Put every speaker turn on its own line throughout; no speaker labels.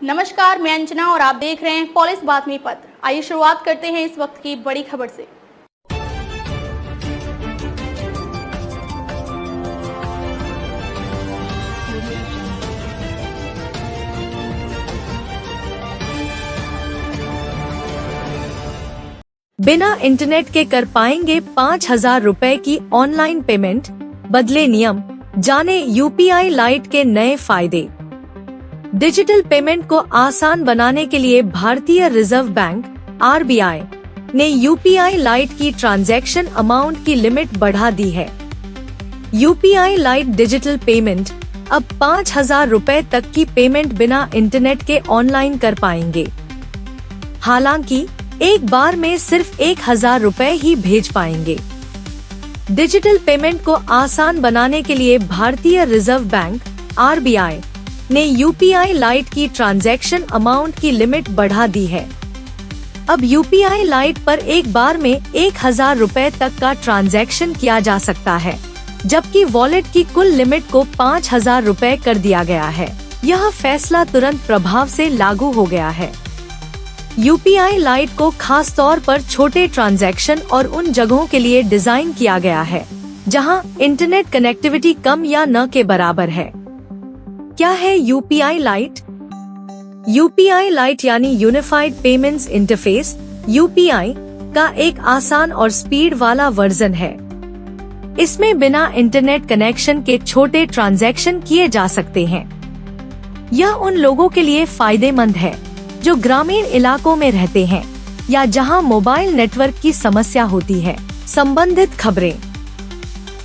नमस्कार, मैं अंजना और आप देख रहे हैं पुलिस बातमी पत्र। आइए शुरुआत करते हैं इस वक्त की बड़ी खबर से।
बिना इंटरनेट के कर पाएंगे 5,000 रुपए की ऑनलाइन पेमेंट, बदले नियम, जाने यूपीआई लाइट के नए फायदे। डिजिटल पेमेंट को आसान बनाने के लिए भारतीय रिजर्व बैंक (आरबीआई) ने यूपीआई लाइट की ट्रांजैक्शन अमाउंट की लिमिट बढ़ा दी है। यूपीआई लाइट डिजिटल पेमेंट अब 5,000 रुपए तक की पेमेंट बिना इंटरनेट के ऑनलाइन कर पाएंगे। हालांकि एक बार में सिर्फ 1,000 रुपए ही भेज पाएंगे। डिजिटल पेमेंट को आसान बनाने के लिए भारतीय रिजर्व बैंक (आरबीआई) ने यूपीआई लाइट की ट्रांजैक्शन अमाउंट की लिमिट बढ़ा दी है। अब यूपीआई लाइट पर एक बार में 1,000 रुपए तक का ट्रांजैक्शन किया जा सकता है, जबकि वॉलेट की कुल लिमिट को 5,000 रुपए कर दिया गया है। यह फैसला तुरंत प्रभाव से लागू हो गया है। यूपीआई लाइट को खास तौर पर छोटे ट्रांजैक्शन और उन जगहों के लिए डिजाइन किया गया है जहां इंटरनेट कनेक्टिविटी कम या न के बराबर है। क्या है यूपीआई लाइट? यूपीआई लाइट यानी यूनिफाइड पेमेंट्स इंटरफेस (यूपीआई) का एक आसान और स्पीड वाला वर्जन है। इसमें बिना इंटरनेट कनेक्शन के छोटे ट्रांजैक्शन किए जा सकते हैं। यह उन लोगों के लिए फायदेमंद है जो ग्रामीण इलाकों में रहते हैं या जहां मोबाइल नेटवर्क की समस्या होती है। संबंधित खबरें।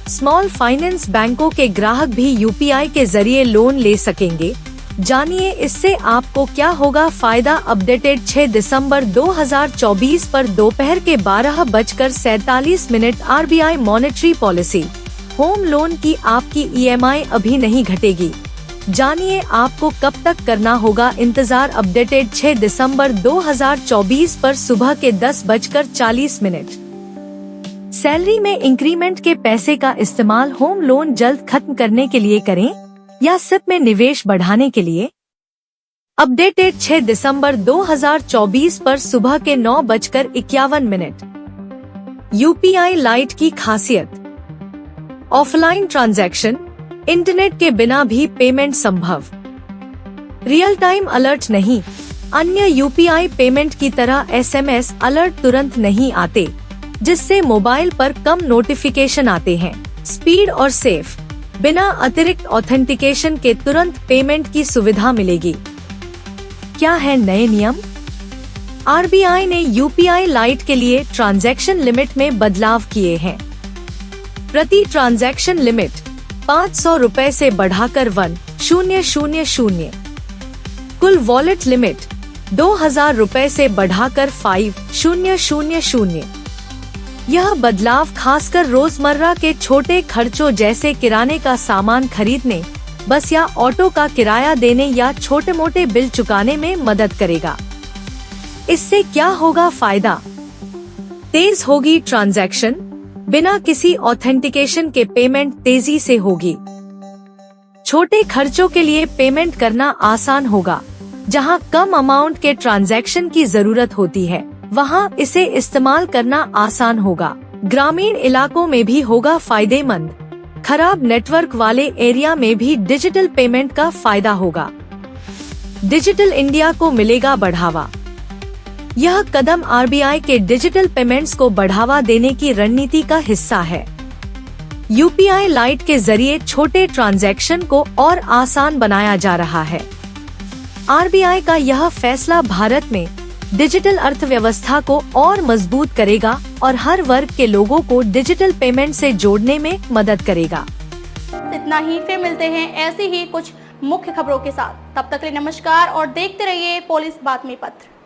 स्मॉल फाइनेंस बैंकों के ग्राहक भी यूपीआई के जरिए लोन ले सकेंगे। जानिए इससे आपको क्या होगा फायदा। अपडेटेड 6 दिसंबर 2024 पर दोपहर के 12:47 RBI monetary policy. Home loan की आपकी ईएमआई अभी नहीं घटेगी। जानिए आपको कब तक करना होगा इंतजार। अपडेटेड 6 दिसंबर 2024 पर सुबह के 10:40। सैलरी में इंक्रीमेंट के पैसे का इस्तेमाल होम लोन जल्द खत्म करने के लिए करें या सिप में निवेश बढ़ाने के लिए? अपडेटेड 6 दिसंबर 2024 पर सुबह के 9:51। यूपीआई लाइट की खासियत। ऑफलाइन ट्रांजैक्शन, इंटरनेट के बिना भी पेमेंट संभव। रियल टाइम अलर्ट नहीं। अन्य यूपीआई पेमेंट की तरह एसएमएस अलर्ट तुरंत नहीं आते, जिससे मोबाइल पर कम नोटिफिकेशन आते हैं। स्पीड और सेफ, बिना अतिरिक्त ऑथेंटिकेशन के तुरंत पेमेंट की सुविधा मिलेगी। क्या है नए नियम? आरबीआई ने यूपीआई लाइट के लिए ट्रांजैक्शन लिमिट में बदलाव किए हैं। प्रति ट्रांजैक्शन लिमिट 500 रुपए से बढ़ाकर 1,000। कुल वॉलेट लिमिट 2,000 रुपए से बढ़ाकर 5,000। यह बदलाव खासकर रोजमर्रा के छोटे खर्चों जैसे किराने का सामान खरीदने, बस या ऑटो का किराया देने या छोटे मोटे बिल चुकाने में मदद करेगा। इससे क्या होगा फायदा? तेज होगी ट्रांजैक्शन, बिना किसी ऑथेंटिकेशन के पेमेंट तेजी से होगी। छोटे खर्चों के लिए पेमेंट करना आसान होगा। जहां कम अमाउंट के ट्रांजैक्शन की जरूरत होती है, वहां इसे इस्तेमाल करना आसान होगा। ग्रामीण इलाकों में भी होगा फायदेमंद। खराब नेटवर्क वाले एरिया में भी डिजिटल पेमेंट का फायदा होगा। डिजिटल इंडिया को मिलेगा बढ़ावा। यह कदम आरबीआई के डिजिटल पेमेंट्स को बढ़ावा देने की रणनीति का हिस्सा है। यूपीआई लाइट के जरिए छोटे ट्रांजैक्शन को और आसान बनाया जा रहा है। आरबीआई का यह फैसला भारत में डिजिटल अर्थव्यवस्था को और मजबूत करेगा और हर वर्ग के लोगों को डिजिटल पेमेंट से जोड़ने में मदद करेगा।
इतना ही, फिर मिलते हैं ऐसी ही कुछ मुख्य खबरों के साथ। तब तक के लिए नमस्कार और देखते रहिए पुलिस बातमी पत्र।